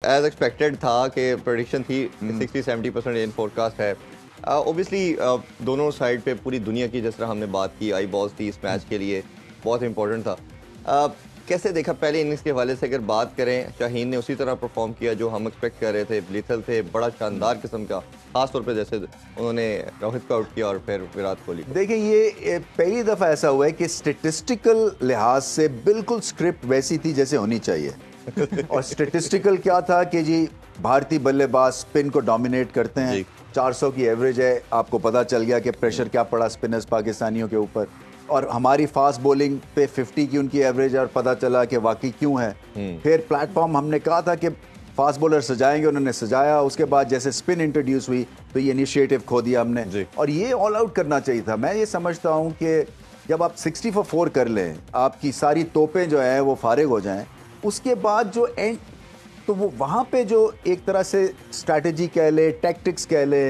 As expected था कि prediction थी 60-70% रेन फोरकास्ट है। ओबियसली दोनों साइड पे पूरी दुनिया की, जिस तरह हमने बात की, आई बॉल्स थी इस मैच के लिए, बहुत इंपॉर्टेंट था। कैसे देखा पहले इनिंग्स के हवाले से अगर बात करें, शाहीन ने उसी तरह परफॉर्म किया जो हम एक्सपेक्ट कर रहे थे, लिथल थे, बड़ा शानदार किस्म का, खासतौर पे जैसे उन्होंने रोहित को आउट किया और फिर विराट कोहली। देखिए ये पहली दफ़ा ऐसा हुआ है कि स्टेटिस्टिकल लिहाज से बिल्कुल स्क्रिप्ट वैसी थी जैसे होनी चाहिए। और स्टेटिस्टिकल क्या था कि जी भारतीय बल्लेबाज स्पिन को डोमिनेट करते हैं, 400 की एवरेज है, आपको पता चल गया कि प्रेशर क्या पड़ा स्पिनर्स पाकिस्तानियों के ऊपर, और हमारी फास्ट बॉलिंग पे 50 की उनकी एवरेज है और पता चला कि वाकई क्यों है। फिर प्लेटफॉर्म हमने कहा था कि फास्ट बॉलर सजाएंगे, उन्होंने सजाया, उसके बाद जैसे स्पिन इंट्रोड्यूस हुई तो ये इनिशिएटिव खो दिया हमने, और ये ऑल आउट करना चाहिए था। मैं ये समझता हूँ कि जब आप 60 for 4 कर लें, आपकी सारी तोपें जो हैं वो फारिग हो जाएं, उसके बाद जो एंड, तो वो वहाँ पे जो एक तरह से स्ट्रैटेजी कह ले, टैक्टिक्स कह ले,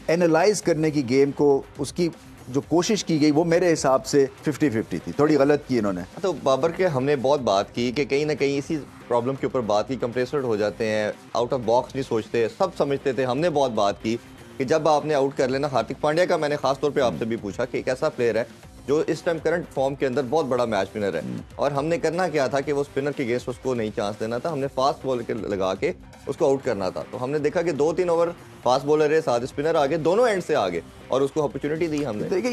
एनालाइज करने की गेम को, उसकी जो कोशिश की गई वो मेरे हिसाब से 50-50 थी, थोड़ी गलत की इन्होंने। तो बाबर के हमने बहुत बात की कि कहीं ना कहीं इसी प्रॉब्लम के ऊपर बात की, कंप्रेसर्ड हो जाते हैं, आउट ऑफ बॉक्स नहीं सोचते, सब समझते थे। हमने बहुत बात की कि जब आपने आउट कर लेना, हार्दिक पांड्या का मैंने खास तौर पे आपसे भी पूछा कि एक ऐसा प्लेयर है जो इस टाइम करंट फॉर्म के अंदर बहुत बड़ा मैच विनर है, और हमने करना क्या था कि वो स्पिनर के अगेंस्ट उसको नहीं चांस देना था, हमने फास्ट बॉलर के लगा के उसको आउट करना था। तो हमने देखा कि 2-3 ओवर फास्ट बॉलर है, साथ स्पिनर आगे, दोनों एंड से आगे, और उसको अपॉर्चुनिटी दी हमने। देखिए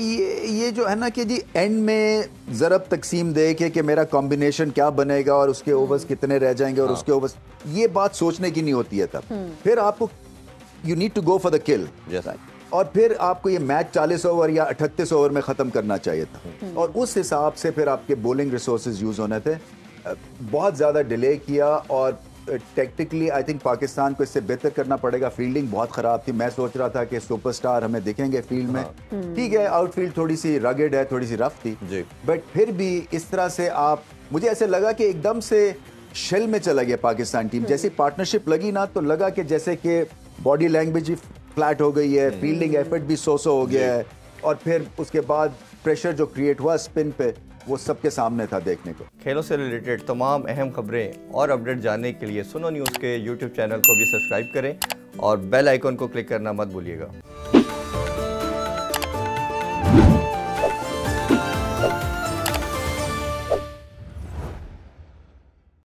ये जो है ना कि जी एंड में ज़रब तकसीम दे के कि मेरा कॉम्बिनेशन क्या बनेगा और उसके ओवर्स कितने रह जाएंगे और उसके ओवर्स, ये बात सोचने की नहीं होती है तब। फिर आपको you need to go for the kill, और फिर आपको ये मैच 40 ओवर या 38 ओवर में ख़त्म करना चाहिए था, और उस हिसाब से फिर आपके बॉलिंग रिसोर्सेज यूज़ होने थे। बहुत ज़्यादा डिले किया, और टेक्टिकली आई थिंक पाकिस्तान को इससे बेहतर करना पड़ेगा। फील्डिंग बहुत ख़राब थी, मैं सोच रहा था कि सुपरस्टार हमें दिखेंगे फील्ड में, ठीक है आउटफील्ड थोड़ी सी रगेड है, थोड़ी सी रफ थी, बट फिर भी इस तरह से आप, मुझे ऐसे लगा कि एकदम से शेल में चला गया पाकिस्तान टीम। जैसी पार्टनरशिप लगी ना, तो लगा कि जैसे कि बॉडी लैंग्वेज भी फ्लैट हो गई है, फील्डिंग एफर्ट भी सो हो गया है, और फिर उसके बाद प्रेशर जो क्रिएट हुआ स्पिन पे, वो सबके सामने था देखने को। खेलों से रिलेटेड तमाम अहम खबरें और अपडेट जानने के लिए सुनो न्यूज़ के यूट्यूब चैनल को भी सब्सक्राइब करें और बेल आइकन को क्लिक करना मत भूलिएगा।